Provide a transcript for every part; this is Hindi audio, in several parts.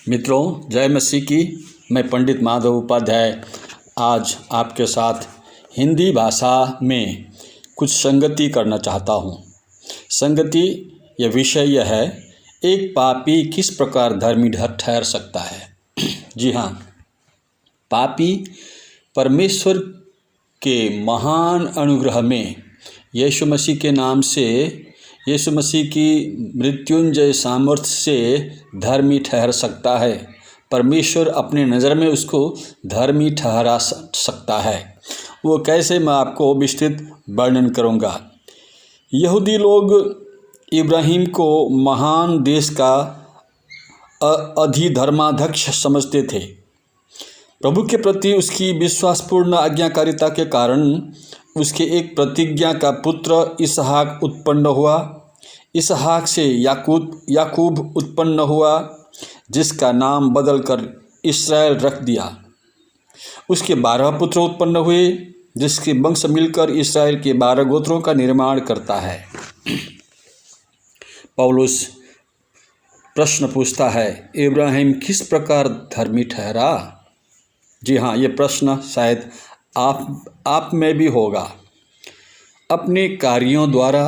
मित्रों, जय मसीह की। मैं पंडित माधव उपाध्याय आज आपके साथ हिंदी भाषा में कुछ संगति करना चाहता हूँ। संगति यह विषय यह है, एक पापी किस प्रकार धर्मी ठहर सकता है। जी हाँ, पापी परमेश्वर के महान अनुग्रह में यीशु मसीह के नाम से, यीशु मसीह की मृत्युंजय सामर्थ्य से धर्मी ठहर सकता है। परमेश्वर अपनी नज़र में उसको धर्मी ठहरा सकता है। वो कैसे, मैं आपको विस्तृत वर्णन करूँगा। यहूदी लोग इब्राहिम को महान देश का अधिधर्माध्यक्ष समझते थे। प्रभु के प्रति उसकी विश्वासपूर्ण आज्ञाकारिता के कारण उसके एक प्रतिज्ञा का पुत्र इसहाक उत्पन्न हुआ। इसहाक से याकूब उत्पन्न हुआ, जिसका नाम बदलकर इस्राएल रख दिया। उसके 12 पुत्र उत्पन्न हुए, जिसके वंश मिलकर इस्राएल के 12 गोत्रों का निर्माण करता है। पौलुस प्रश्न पूछता है, इब्राहिम किस प्रकार धर्मी ठहरा? जी हाँ, ये प्रश्न शायद आप में भी होगा। अपने कार्यों द्वारा,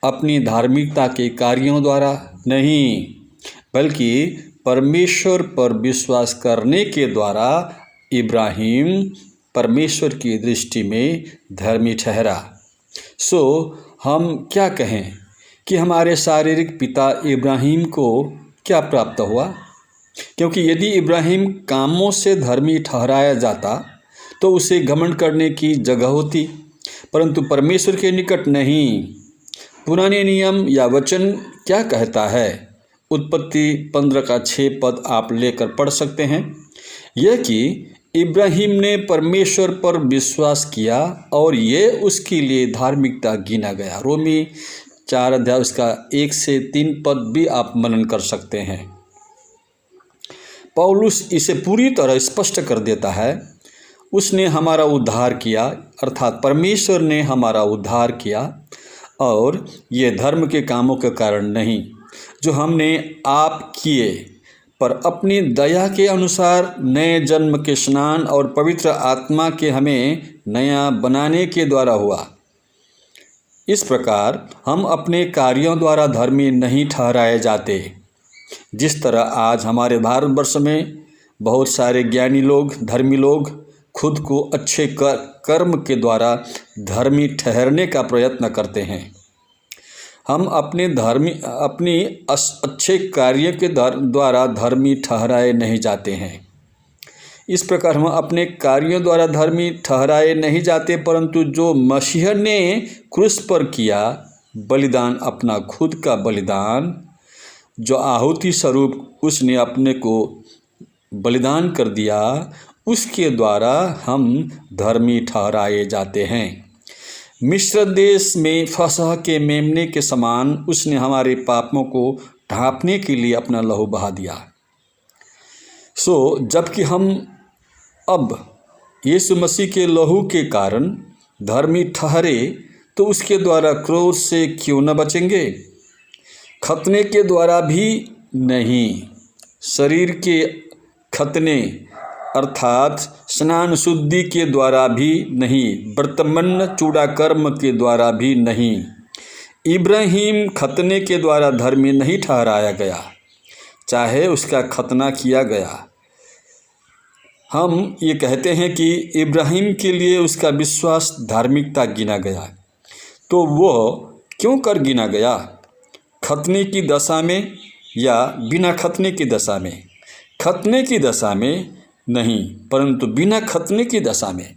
अपनी धार्मिकता के कार्यों द्वारा नहीं, बल्कि परमेश्वर पर विश्वास करने के द्वारा इब्राहिम परमेश्वर की दृष्टि में धर्मी ठहरा। हम क्या कहें कि हमारे शारीरिक पिता इब्राहिम को क्या प्राप्त हुआ? क्योंकि यदि इब्राहिम कामों से धर्मी ठहराया जाता तो उसे घमंड करने की जगह होती, परंतु परमेश्वर के निकट नहीं। पुराने नियम या वचन क्या कहता है? उत्पत्ति 15:6 आप लेकर पढ़ सकते हैं। यह कि इब्राहिम ने परमेश्वर पर विश्वास किया और ये उसके लिए धार्मिकता गिना गया। रोमी 4 उसका 1 से 3 भी आप मनन कर सकते हैं। पौलुस इसे पूरी तरह स्पष्ट कर देता है। उसने हमारा उद्धार किया, अर्थात परमेश्वर ने हमारा उद्धार किया, और ये धर्म के कामों के कारण नहीं जो हमने आप किए, पर अपनी दया के अनुसार नए जन्म के स्नान और पवित्र आत्मा के हमें नया बनाने के द्वारा हुआ। इस प्रकार हम अपने कार्यों द्वारा धर्मी नहीं ठहराए जाते। जिस तरह आज हमारे भारतवर्ष में बहुत सारे ज्ञानी लोग, धर्मी लोग खुद को अच्छे कर्म के द्वारा धर्मी ठहरने का प्रयत्न करते हैं। हम अपने अच्छे कार्य के द्वारा धर्मी ठहराए नहीं जाते हैं। इस प्रकार हम अपने कार्यों द्वारा धर्मी ठहराए नहीं जाते, परंतु जो मसीह ने क्रूस पर किया बलिदान, अपना खुद का बलिदान, जो आहुति स्वरूप उसने अपने को बलिदान कर दिया, उसके द्वारा हम धर्मी ठहराए जाते हैं। मिस्र देश में फसह के मेमने के समान उसने हमारे पापों को ढांपने के लिए अपना लहू बहा दिया। जबकि हम अब यीशु मसीह के लहू के कारण धर्मी ठहरे, तो उसके द्वारा क्रोध से क्यों न बचेंगे? खतने के द्वारा भी नहीं, शरीर के खतने अर्थात स्नान शुद्धि के द्वारा भी नहीं, वर्तमान चूड़ा कर्म के द्वारा भी नहीं। इब्राहिम खतने के द्वारा धर्मी नहीं ठहराया गया, चाहे उसका खतना किया गया। हम ये कहते हैं कि इब्राहिम के लिए उसका विश्वास धार्मिकता गिना गया, तो वो क्यों कर गिना गया? खतने की दशा में या बिना खतने की दशा में? खतने की दशा में नहीं, परंतु बिना खतने की दशा में।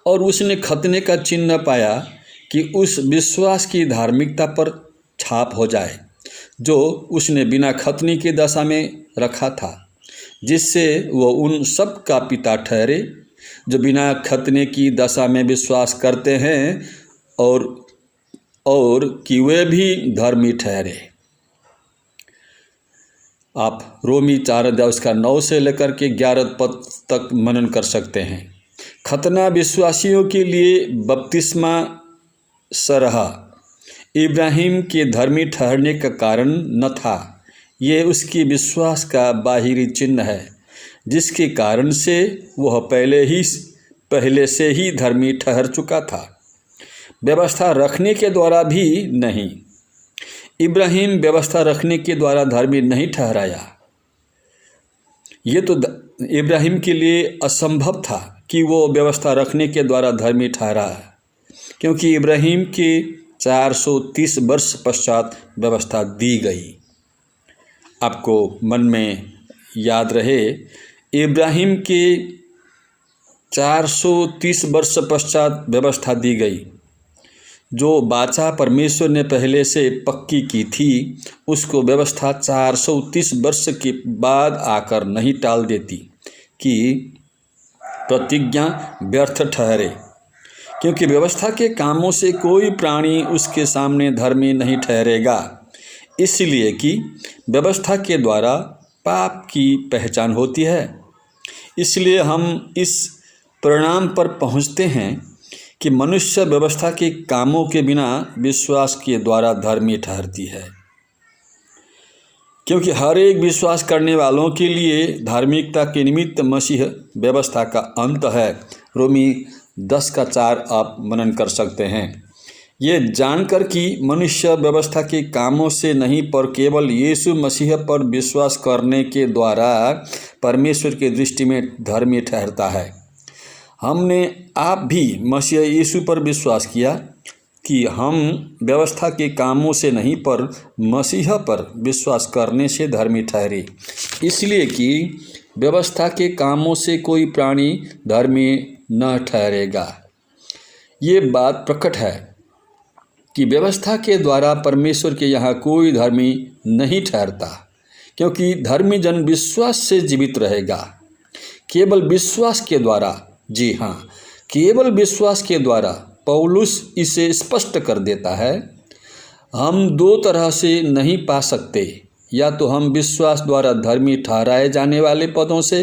और उसने खतने का चिन्ह पाया कि उस विश्वास की धार्मिकता पर छाप हो जाए जो उसने बिना खतने की दशा में रखा था, जिससे वो उन सब का पिता ठहरे जो बिना खतने की दशा में विश्वास करते हैं, और कि वे भी धर्मी ठहरे। आप रोमी 4:9 से लेकर के 11 तक मनन कर सकते हैं। खतना विश्वासियों के लिए बपतिस्मा सरहा इब्राहिम के धर्मी ठहरने का कारण न था, ये उसकी विश्वास का बाहरी चिन्ह है, जिसके कारण से वह पहले से ही धर्मी ठहर चुका था, व्यवस्था रखने के द्वारा भी नहीं। इब्राहिम व्यवस्था रखने के द्वारा धर्मी नहीं ठहराया। ये तो इब्राहिम के लिए असंभव था कि वो व्यवस्था रखने के द्वारा धर्मी ठहरा, क्योंकि इब्राहिम के 430 वर्ष पश्चात व्यवस्था दी गई। आपको मन में याद रहे, इब्राहिम के 430 वर्ष पश्चात व्यवस्था दी गई। जो वाचा परमेश्वर ने पहले से पक्की की थी, उसको व्यवस्था 430 वर्ष के बाद आकर नहीं टाल देती कि प्रतिज्ञा व्यर्थ ठहरे, क्योंकि व्यवस्था के कामों से कोई प्राणी उसके सामने धर्मी नहीं ठहरेगा। इसलिए कि व्यवस्था के द्वारा पाप की पहचान होती है। इसलिए हम इस परिणाम पर पहुँचते हैं कि मनुष्य व्यवस्था के कामों के बिना विश्वास के द्वारा धर्मी ठहरती है, क्योंकि हर एक विश्वास करने वालों के लिए धार्मिकता के निमित्त मसीह व्यवस्था का अंत है। रोमी 10:4 आप मनन कर सकते हैं। ये जानकर कि मनुष्य व्यवस्था के कामों से नहीं पर केवल यीशु मसीह पर विश्वास करने के द्वारा परमेश्वर की दृष्टि में धर्मी ठहरता है। हमने आप भी मसीह यीशु पर विश्वास किया कि हम व्यवस्था के कामों से नहीं पर मसीह पर विश्वास करने से धर्मी ठहरे, इसलिए कि व्यवस्था के कामों से कोई प्राणी धर्मी न ठहरेगा। ये बात प्रकट है कि व्यवस्था के द्वारा परमेश्वर के यहाँ कोई धर्मी नहीं ठहरता, क्योंकि धर्मी जन विश्वास से जीवित रहेगा। केवल विश्वास के द्वारा, जी हाँ, केवल विश्वास के द्वारा पौलुस इसे स्पष्ट कर देता है। हम दो तरह से नहीं पा सकते, या तो हम विश्वास द्वारा धर्मी ठहराए जाने वाले पदों से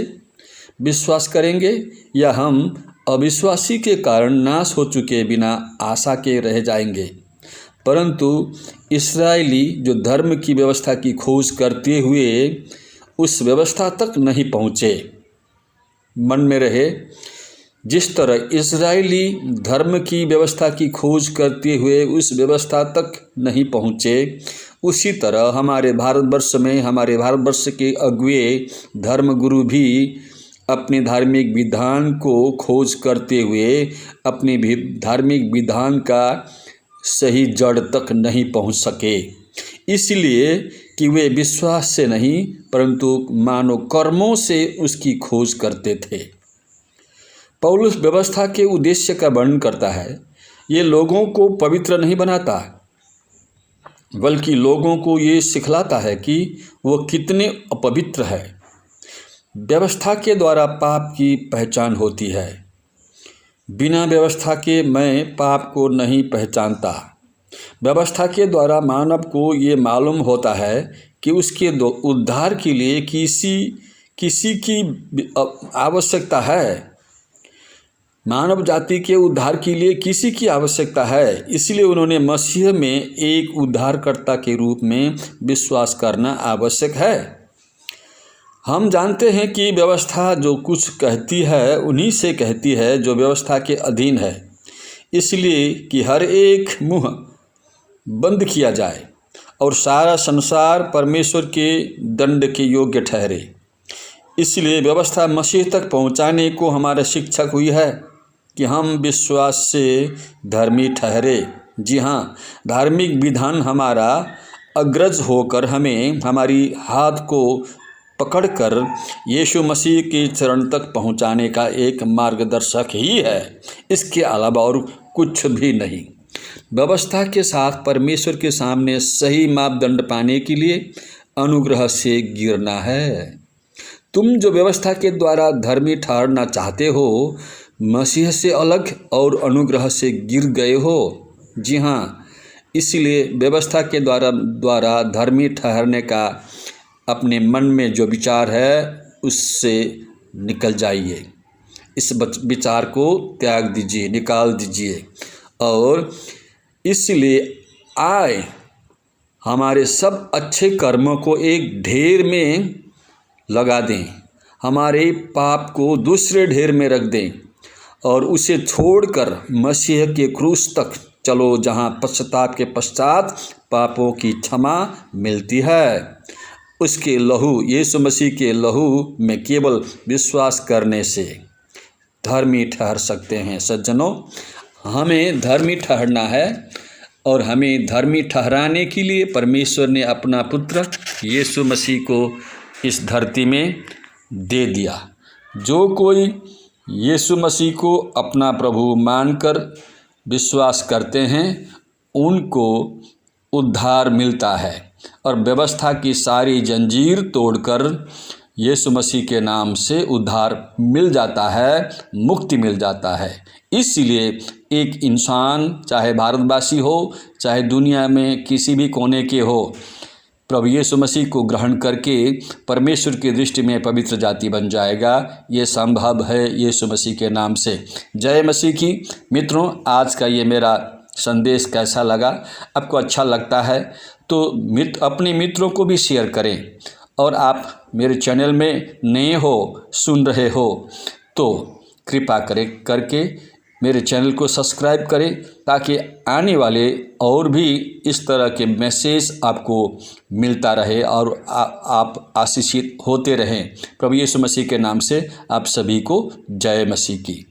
विश्वास करेंगे, या हम अविश्वासी के कारण नाश हो चुके बिना आशा के रह जाएंगे। परंतु इस्राएली जो धर्म की व्यवस्था की खोज करते हुए उस व्यवस्था तक नहीं पहुँचे, मन में रहे, जिस तरह इस्राएली धर्म की व्यवस्था की खोज करते हुए उस व्यवस्था तक नहीं पहुँचे, उसी तरह हमारे भारतवर्ष के अगुए धर्मगुरु भी अपने धार्मिक विधान को खोज करते हुए अपने भी धार्मिक विधान का सही जड़ तक नहीं पहुँच सके, इसलिए कि वे विश्वास से नहीं परंतु मानव कर्मों से उसकी खोज करते थे। पौलुस व्यवस्था के उद्देश्य का वर्णन करता है। ये लोगों को पवित्र नहीं बनाता, बल्कि लोगों को ये सिखलाता है कि वो कितने अपवित्र है। व्यवस्था के द्वारा पाप की पहचान होती है। बिना व्यवस्था के मैं पाप को नहीं पहचानता। व्यवस्था के द्वारा मानव को ये मालूम होता है कि उसके उद्धार के लिए किसी की आवश्यकता है। मानव जाति के उद्धार के लिए किसी की आवश्यकता है, इसलिए उन्होंने मसीह में एक उद्धारकर्ता के रूप में विश्वास करना आवश्यक है। हम जानते हैं कि व्यवस्था जो कुछ कहती है उन्हीं से कहती है जो व्यवस्था के अधीन है, इसलिए कि हर एक मुँह बंद किया जाए और सारा संसार परमेश्वर के दंड के योग्य ठहरे। इसलिए व्यवस्था मसीह तक पहुँचाने को हमारा शिक्षक हुई है कि हम विश्वास से धर्मी ठहरे। जी हाँ, धार्मिक विधान हमारा अग्रज होकर हमें हमारी हाथ को पकड़कर यीशु मसीह के चरण तक पहुंचाने का एक मार्गदर्शक ही है, इसके अलावा और कुछ भी नहीं। व्यवस्था के साथ परमेश्वर के सामने सही मापदंड पाने के लिए अनुग्रह से गिरना है। तुम जो व्यवस्था के द्वारा धर्मी ठहरना चाहते हो, मसीह से अलग और अनुग्रह से गिर गए हो। जी हाँ, इसलिए व्यवस्था के द्वारा धर्मी ठहरने का अपने मन में जो विचार है उससे निकल जाइए। इस विचार को त्याग दीजिए, निकाल दीजिए। और इसलिए हमारे सब अच्छे कर्मों को एक ढेर में लगा दें, हमारे पाप को दूसरे ढेर में रख दें और उसे छोड़कर मसीह के क्रूस तक चलो, जहाँ पश्चाताप के पश्चात पापों की क्षमा मिलती है। उसके लहू, यीशु मसीह के लहू में केवल विश्वास करने से धर्मी ठहर सकते हैं। सज्जनों, हमें धर्मी ठहरना है और हमें धर्मी ठहराने के लिए परमेश्वर ने अपना पुत्र यीशु मसीह को इस धरती में दे दिया। जो कोई यीशु मसीह को अपना प्रभु मानकर विश्वास करते हैं उनको उद्धार मिलता है और व्यवस्था की सारी जंजीर तोड़कर यीशु मसीह के नाम से उद्धार मिल जाता है, मुक्ति मिल जाता है। इसलिए एक इंसान, चाहे भारतवासी हो चाहे दुनिया में किसी भी कोने के हो, प्रभु यीशु मसीह को ग्रहण करके परमेश्वर की दृष्टि में पवित्र जाति बन जाएगा। ये संभव है यीशु मसीह के नाम से। जय मसीह की। मित्रों, आज का ये मेरा संदेश कैसा लगा? आपको अच्छा लगता है तो अपने मित्रों को भी शेयर करें, और आप मेरे चैनल में नए हो, सुन रहे हो तो कृपा करके मेरे चैनल को सब्सक्राइब करें, ताकि आने वाले और भी इस तरह के मैसेज आपको मिलता रहे और आप आशीषित होते रहें। प्रभु यीशु मसीह के नाम से आप सभी को जय मसीह की।